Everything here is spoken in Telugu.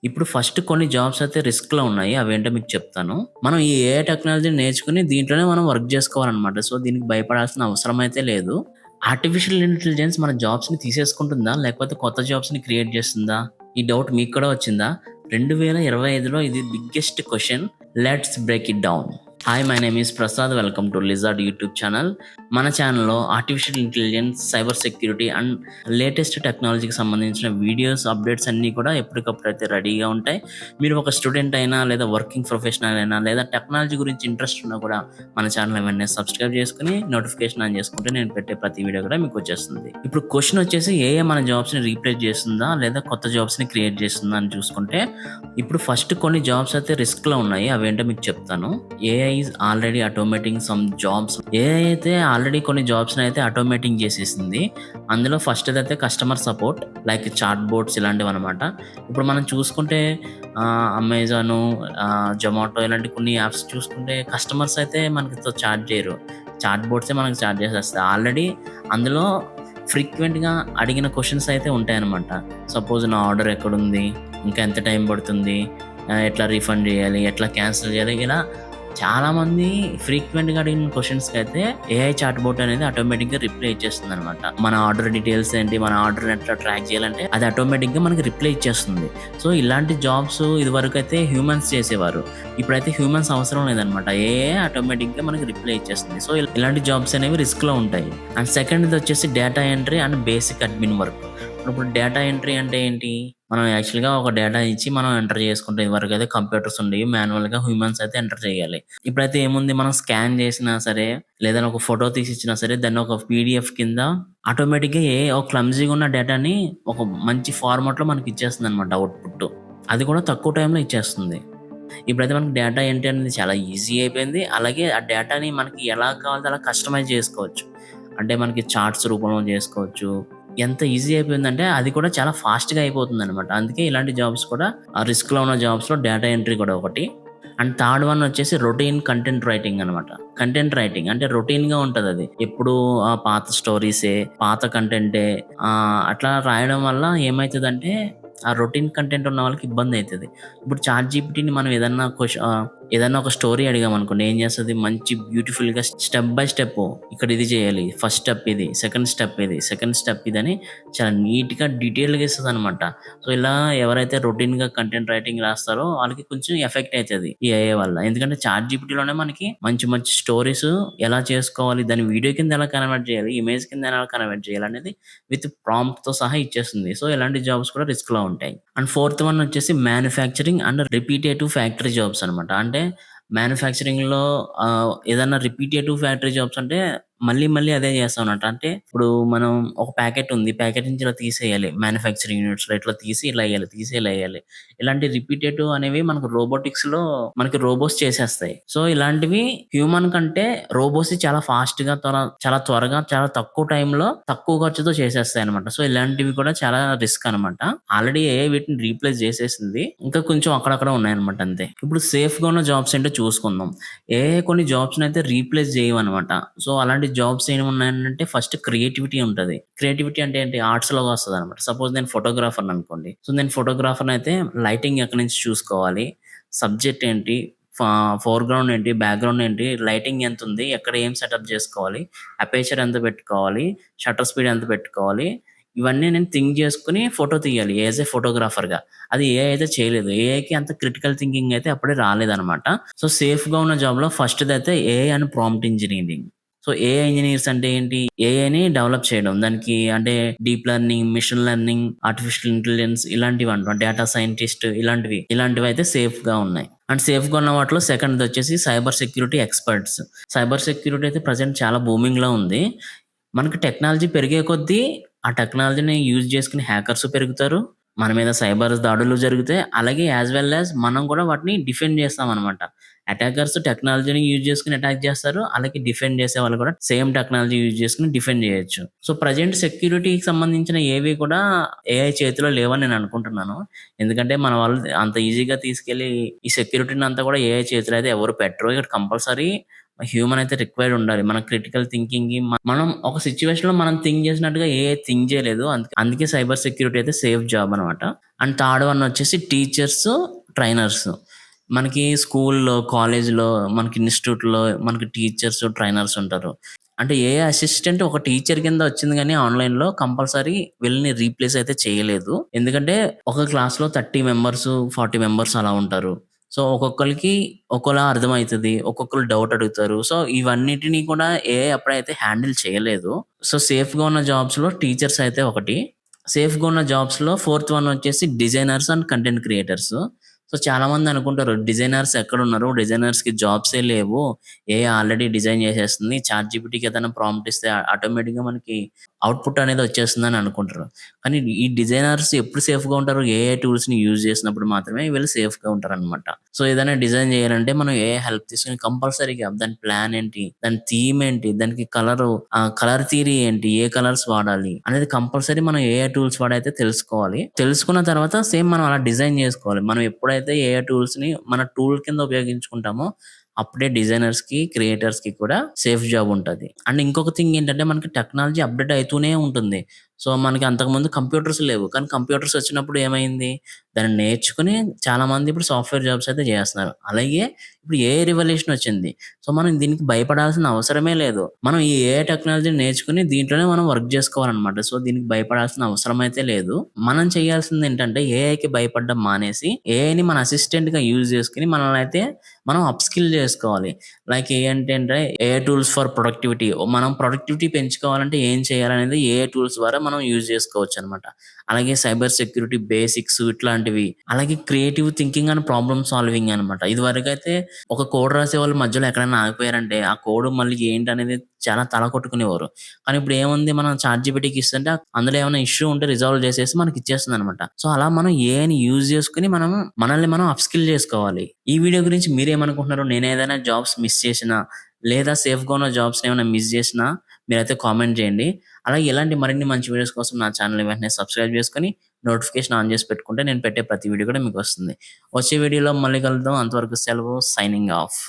ఇప్పుడు ఫస్ట్ కొన్ని జాబ్స్ అయితే రిస్క్‌లో ఉన్నాయి. అవేంటో మీకు చెప్తాను. మనం ఈ ఏఐ టెక్నాలజీని నేర్చుకొని దీంట్లోనే మనం వర్క్ జేసుకోవాలనమాట. సో, దీనికి భయపడాల్సిన అవసరం అయితే లేదు. ఆర్టిఫిషియల్ ఇంటెలిజెన్స్ మన జాబ్స్‌ని తీసేసుకుంటుందా? లేకపోతే కొత్త జాబ్స్‌ని క్రియేట్ జేస్తుందా? ఈ డౌట్ మీకు కూడా వచ్చిందా? 2025లో ఇది biggest question. Let's break it down. Hi, my name is Prasad. Welcome to lizard YouTube channel. మన ఛానల్‌లో artificial intelligence, cyber security and latest టెక్నాలజీకి సంబంధించిన వీడియోస్, అప్డేట్స్ అన్నీ కూడా ఎప్పటికప్పుడు అయితే రెడీగా ఉంటాయి. మీరు ఒక స్టూడెంట్ అయినా, లేదా వర్కింగ్ ప్రొఫెషనల్ అయినా, లేదా టెక్నాలజీ గురించి ఇంట్రెస్ట్ ఉన్నా కూడా మన ఛానల్ వెంటనే సబ్స్క్రైబ్ చేసుకొని నోటిఫికేషన్ ఆన్ చేసుకుంటే నేను పెట్టే ప్రతి వీడియో కూడా మీకు వచ్చేస్తుంది. ఇప్పుడు క్వశ్చన్ వచ్చేసి ఏఐ మన జాబ్స్‌ని రీప్లేస్ చేస్తుందా? లేదా కొత్త జాబ్స్‌ని క్రియేట్ చేస్తుందా అని చూసుకుంటే, ఇప్పుడు ఫస్ట్ కొన్ని జాబ్స్ అయితే రిస్క్‌లో ఉన్నాయి. అవేంటో మీకు చెప్తాను. AI is already automating some jobs. AI అయితే ఆల్రెడీ కొన్ని జాబ్స్‌ని అయితే ఆటోమేటింగ్ చేసేసింది. అందులో ఫస్ట్‌దైతే customer support like chat bots ఇలాంటివన్నమాట. ఇప్పుడు మనం చూసుకుంటే అమెజాను, జొమాటో ఇలాంటి కొన్ని యాప్స్ చూసుకుంటే కస్టమర్స్ అయితే మనకితో చాట్ చేయరు. చాట్ బోట్సే మనకు చాట్ చేసేస్తాయి. ఆల్రెడీ అందులో ఫ్రీక్వెంట్‌గా అడిగిన క్వెషన్స్ అయితే ఉంటాయన్నమాట. సపోజ్ నా ఆర్డర్ ఎక్కడుంది? ఇంకా ఎంత టైం పడుతుంది? ఎట్లా రీఫండ్ చేయాలి? ఎట్లా క్యాన్సిల్ చేయాలి? ఇలా చాలామంది ఫ్రీక్వెంట్‌గా అడిగిన క్వెషన్స్‌కైతే ఏఐ చాట్ బోట్ అనేది ఆటోమేటిక్‌గా రిప్లై ఇచ్చేస్తుందనమాట. మన ఆర్డర్ డీటెయిల్స్ ఏంటి? మన ఆర్డర్‌ని ఎట్లా ట్రాక్ చేయాలంటే అది ఆటోమేటిక్‌గా మనకి రిప్లై ఇచ్చేస్తుంది. సో, ఇలాంటి జాబ్స్ ఇదివరకైతే హ్యూమన్స్ చేసేవారు. ఇప్పుడైతే హ్యూమన్స్ అవసరం లేదనమాట. ఏఐ ఆటోమేటిక్‌గా మనకి రిప్లై ఇచ్చేస్తుంది. సో, ఇలాంటి జాబ్స్ అనేవి రిస్క్‌లో ఉంటాయి. అండ్ సెకండ్‌ది వచ్చేసి data entry and basic admin work. ఇప్పుడు డేటా ఎంట్రీ అంటే ఏంటి? మనం యాక్చువల్‌గా ఒక డేటా ఇచ్చి మనం ఎంటర్ చేసుకుంటాం. ఇదివరకైతే కంప్యూటర్స్ ఉండేవి. మాన్యువల్‌గా హ్యూమన్స్ అయితే ఎంటర్ చేయాలి. ఇప్పుడైతే ఏముంది, మనం స్కాన్ చేసినా సరే, లేదంటే ఒక ఫోటో తీసి ఇచ్చినా సరే, దాన్ని ఒక పీడీఎఫ్ కింద ఆటోమేటిక్‌గా ఒక క్లమ్జీగా ఉన్న డేటాని ఒక మంచి ఫార్మాట్‌లో మనకి ఇచ్చేస్తుందనమాట అవుట్‌పుట్. అది కూడా తక్కువ టైంలో ఇచ్చేస్తుంది. ఇప్పుడైతే మనకి డేటా ఎంట్రీ అనేది చాలా ఈజీ అయిపోయింది. అలాగే ఆ డేటాని మనకి ఎలా కావాలంటే అలా కస్టమైజ్ చేసుకోవచ్చు. అంటే మనకి చార్ట్స్ రూపంలో చేసుకోవచ్చు. ఎంత ఈజీ అయిపోయిందంటే అది కూడా చాలా ఫాస్ట్‌గా అయిపోతుందనమాట. అందుకే ఇలాంటి జాబ్స్ కూడా రిస్క్‌లో ఉన్న జాబ్స్‌లో డేటా ఎంట్రీ కూడా ఒకటి. అండ్ థర్డ్ వన్ వచ్చేసి రొటీన్ కంటెంట్ రైటింగ్ అనమాట. కంటెంట్ రైటింగ్ అంటే రొటీన్‌గా ఉంటదది. ఎప్పుడూ పాత స్టోరీసే, పాత కంటెంటే అట్లా రాయడం వల్ల ఏమైతదంటే ఆ రొటీన్ కంటెంట్ ఉన్న వాళ్ళకి ఇబ్బందయితది. ఇప్పుడు చాట్‌జీపీటీని మనం ఏదన్నా ఒక స్టోరీ అడిగామనుకోండి, ఏం చేస్తది? మంచి బ్యూటిఫుల్‌గా స్టెప్ బై స్టెప్ ఇక్కడ ఇది చేయాలి. ఫస్ట్ స్టెప్ ఇది, సెకండ్ స్టెప్ ఇది, సెకండ్ స్టెప్ ఇదని చాలా నీట్‌గా డీటెయిల్‌గా ఇస్తదనమాట. సో, ఇలా ఎవరైతే రొటీన్‌గా కంటెంట్ రైటింగ్ రాస్తారో వాళ్ళకి కొంచెం ఎఫెక్ట్ అయితది ఈ ఏఐ వల్ల. ఎందుకంటే చాట్‌జీపీటీలోనే మనకి మంచి మంచి స్టోరీస్ ఎలా చేసుకోవాలి, దాన్ని వీడియో కింద ఎలా కన్వర్ట్ చేయాలి, ఇమేజ్ కింద ఎలా కన్వర్ట్ చేయాలనేది విత్ ప్రాంప్ట్‌తో సహా ఇచ్చేస్తుంది. సో, ఇలాంటి జాబ్స్ కూడా రిస్క్‌లో ఉంటాయి. అండ్ ఫోర్త్ వన్ వచ్చేసి manufacturing and repetitive factory jobs అనమాట. అంటే మ్యానుఫ్యాక్చరింగ్‌లో ఏదన్నా రిపిటేటివ్ ఫ్యాక్టరీ జాబ్స్ అంటే మళ్ళీ మళ్ళీ అదే చేస్తామన్నమాట. అంటే ఇప్పుడు మనం ఒక ప్యాకెట్ ఉంది. ప్యాకెట్ నుంచి ఇలా తీసేయాలి. మ్యానుఫ్యాక్చరింగ్ యూనిట్స్‌లో ఇట్లా తీసి ఇలా ఎయాలి, తీసి ఇలా ఎయాలి. ఇలాంటి రిపిటేటివ్ అనేవి మనకు రోబోటిక్స్‌లో మనకి రోబోట్స్ చేసేస్తాయి. సో, ఇలాంటివి హ్యూమన్ కంటే రోబోట్స్ చాలా ఫాస్ట్‌గా చాలా త్వరగా, చాలా తక్కువ టైంలో, తక్కువ ఖర్చుతో చేసేస్తాయన్నమాట. సో, ఇలాంటివి కూడా చాలా రిస్క్ అనమాట. ఆల్రెడీ ఏఐ వీటిని రీప్లేస్ చేసేసింది. ఇంకా కొంచెం అక్కడక్కడ ఉన్నాయన్నమాట అంతే. ఇప్పుడు సేఫ్‌గా ఉన్న జాబ్స్ ఏంటో చూసుకుందాం. ఏఐ కొన్ని జాబ్స్‌నైతే రీప్లేస్ చేయవనమాట. సో, అలాంటి జాబ్స్ ఏమున్నాయంటే ఫస్ట్ క్రియేటివిటీ ఉంటది. క్రియేటివిటీ అంటే ఏంటి? ఆర్ట్స్‌లోకి వస్తదనమాట. సపోజ్ నేను ఫోటోగ్రాఫర్‌ని అనుకోండి. సో, నేను ఫోటోగ్రాఫర్‌నయితే లైటింగ్ ఎక్కడి నుంచి చూసుకోవాలి? సబ్జెక్ట్ ఏంటి? ఫోర్‌గ్రౌండ్ ఏంటి? బ్యాక్‌గ్రౌండ్ ఏంటి? లైటింగ్ ఎంతుంది? ఎక్కడ ఏం సెటప్ జేసుకోవాలి? అపేచర్ ఎంత పెట్టుకోవాలి? షట్టర్ స్పీడ్ ఎంత పెట్టుకోవాలి? ఇవన్నీ నేను థింక్ జేసుకొని ఫోటో తీయాలి యాస్ ఎ ఫోటోగ్రాఫర్‌గా. అది ఏఐ అయితే చేయలేదు. ఏఐకి అంత క్రిటికల్ థింకింగ్ అయితే అప్పుడే రాలేదనమాట. సో, సేఫ్‌గా ఉన్న జాబ్‌లో ఫస్ట్‌దైతే AI and prompt engineering. So, AI engineers అంటే ఏంటి? ఏఐని డెవలప్ చేయడం. దానికి అంటే deep learning, machine learning, artificial intelligence ఇలాంటివంటాం. డేటా సైంటిస్ట్ ఇలాంటివైతే సేఫ్‌గా ఉన్నాయి. అండ్ సేఫ్‌గా ఉన్న వాటిలో సెకండ్‌దొచ్చేసి cyber security experts. Cyber security అయితే ప్రెజెంట్ చాలా బూమింగ్‌లో ఉంది. మనకి టెక్నాలజీ పెరిగే కొద్దీ ఆ టెక్నాలజీని యూజ్ చేసుకునే హ్యాకర్స్ పెరుగుతారు. మన మీద సైబర్ దాడులు జరుగుతాయి. అలాగే యాస్ వెల్ యాస్ మనం కూడా వాటిని డిఫెండ్ చేస్తామనమాట. అటాకర్స్ టెక్నాలజీని యూజ్ చేసుకొని అటాక్ చేస్తారు. అలాగే డిఫెండ్ చేసేవాళ్ళు కూడా సేమ్ టెక్నాలజీ యూజ్ చేసుకొని డిఫెండ్ చేయొచ్చు. సో, ప్రెజెంట్ సెక్యూరిటీకి సంబంధించిన ఏవి కూడా ఏఐ చేతిలో లేవని నేను అనుకుంటున్నాను. ఎందుకంటే మన వాళ్ళు అంత ఈజీగా తీసుకెళ్ళి ఈ సెక్యూరిటీని అంతా కూడా ఏఐ చేతిలో అయితే ఎవరు పెట్టరు. ఇక్కడ కంపల్సరీ హ్యూమన్ అయితే రిక్వైర్డ్ ఉండాలి. మన క్రిటికల్ థింకింగ్‌కి మనం ఒక సిట్యుయేషన్‌లో మనం థింక్ చేసినట్టుగా ఏఐ థింక్ చేయలేదు. అందుకే సైబర్ సెక్యూరిటీ అయితే సేఫ్ జాబ్ అనమాట. అండ్ థర్డ్ వన్ వచ్చేసి టీచర్స్, ట్రైనర్స్. మనకి స్కూల్‌లో, కాలేజ్‌లో, మనకి ఇన్‌స్టిట్యూట్‌లో మనకి టీచర్స్, ట్రైనర్స్ ఉంటారు. అంటే ఏఐ అసిస్టెంట్ ఒక టీచర్ కింద వచ్చింది గానీ ఆన్‌లైన్‌లో కంపల్సరీ వీళ్ళని రీప్లేస్ అయితే చేయలేదు. ఎందుకంటే ఒక క్లాస్‌లో 30 మెంబర్స్, 40 మెంబర్స్ అలా ఉంటారు. సో, ఒక్కొక్కళ్ళకి ఒక్కోలా అర్థమైతది. ఒక్కొక్కళ్ళు డౌట్ అడుగుతారు. సో, ఇవన్నిటిని కూడా ఏఐ అప్పుడైతే హ్యాండిల్ చేయలేదు. సో, సేఫ్‌గా ఉన్న జాబ్స్‌లో టీచర్స్ అయితే ఒకటి. సేఫ్‌గా ఉన్న జాబ్స్‌లో ఫోర్త్ వన్ వచ్చేసి designers and content creators. So, చాలామంది అనుకుంటారు డిజైనర్స్ ఎక్కడున్నారు? డిజైనర్స్‌కి జాబ్సే లేవు. ఏఐ ఆల్రెడీ డిజైన్ చేసేస్తుంది. చాట్‌జీపీటీకి ఏదైనా ప్రాంప్ట్ ఇస్తే ఆటోమేటిక్‌గా మనకి అవుట్‌పుట్ అనేది వచ్చేస్తుందని అనుకుంటారు. కానీ ఈ డిజైనర్స్ ఎప్పుడు సేఫ్‌గా ఉంటారు? ఏఐ టూల్స్‌ని యూజ్ చేసినప్పుడు మాత్రమే వీళ్ళు సేఫ్‌గా ఉంటారనమాట. సో, ఏదైనా డిజైన్ చేయాలంటే మనం ఏఐ హెల్ప్ తీసుకొని కంపల్సరీగా దాని ప్లాన్ ఏంటి? దాని థీమ్ ఏంటి? దానికి కలర్ థియరీ ఏంటి? ఏ కలర్స్ వాడాలి? అనేది కంపల్సరీ మనం ఏఐ టూల్స్ వాడైతే తెలుసుకోవాలి. తెలుసుకున్న తర్వాత సేమ్ మనం అలా డిజైన్ చేసుకోవాలి. మనం ఎప్పుడైతే ఏఐ టూల్స్‌ని మన టూల్ కింద ఉపయోగించుకుంటామో అప్పుడే డిజైనర్స్‌కి, క్రియేటర్స్‌కి కూడా సేఫ్ జాబ్ ఉంటది. అండ్ ఇంకొక థింగ్ ఏంటంటే మనకి టెక్నాలజీ అప్‌డేట్ అయితూనే ఉంటుంది. సో, మనకి అంతకుముందు కంప్యూటర్స్ లేవు. కానీ కంప్యూటర్స్ వచ్చినప్పుడు ఏమైంది? దాన్ని నేర్చుకొని చాలామంది ఇప్పుడు సాఫ్ట్‌వేర్ జాబ్స్ అయితే చేస్తున్నారు. అలాగే ఇప్పుడు ఏఐ రివల్యూషన్ వచ్చింది. సో, మనం దీనికి భయపడాల్సిన అవసరమే లేదు. మనం ఈ ఏఐ టెక్నాలజీని నేర్చుకొని దీంట్లోనే మనం వర్క్ చేసుకోవాలనమాట. సో, దీనికి భయపడాల్సిన అవసరం అయితే లేదు. మనం చేయాల్సిందేంటంటే ఏఐకి భయపడడం మానేసి ఏఐని మన అసిస్టెంట్‌గా యూజ్ చేసుకొని మనల్నయితే మనం అప్‌స్కిల్ చేసుకోవాలి. లైక్ ఏంటంటే ఏఐ టూల్స్ ఫర్ ప్రొడక్టివిటీ. మనం ప్రొడక్టివిటీ పెంచుకోవాలంటే ఏం చేయాలనేది ఏఐ టూల్స్ ద్వారా మనం యూజ్ చేసుకోవచ్చనమాట. అలాగే సైబర్ సెక్యూరిటీ బేసిక్స్ ఇట్లాంటివి. అలాగే creative thinking and problem solving అనమాట. ఇదివరకైతే ఒక కోడ్ రాసేవాళ్ళు మధ్యలో ఎక్కడైనా ఆగిపోయారంటే ఆ కోడ్ మళ్ళీ ఏంటనేది చాలా తల కొట్టుకునేవారు. కానీ ఇప్పుడు ఏముంది మనం చాట్‌జీపీటీకి ఇస్తుంటే అందులో ఏమైనా ఇష్యూ ఉంటే రిజాల్వ్ చేసేసి మనకి ఇచ్చేస్తుందనమాట. సో, అలా మనం ఏఐని యూజ్ చేసుకొని మనల్ని మనం అప్‌స్కిల్ చేసుకోవాలి. ఈ వీడియో గురించి మీరేమనుకుంటున్నారు? నేనేదైనా జాబ్స్ మిస్ చేసినా, లేదా సేఫ్‌గా ఉన్న జాబ్స్‌ని ఏమైనా మిస్ చేసినా మీరైతే కామెంట్ చేయండి. అలాగే ఇలాంటి మరిన్ని మంచి వీడియోస్ కోసం నా ఛానెల్‌ని వెంటనే సబ్స్క్రైబ్ చేసుకొని, నోటిఫికేషన్ ఆన్ చేసి పెట్టుకుంటే నేను పెట్టే ప్రతి వీడియో కూడా మీకొస్తుంది. వచ్చే వీడియోలో మళ్ళీ కలుద్దాం. అంతవరకు సెలవు. Signing off.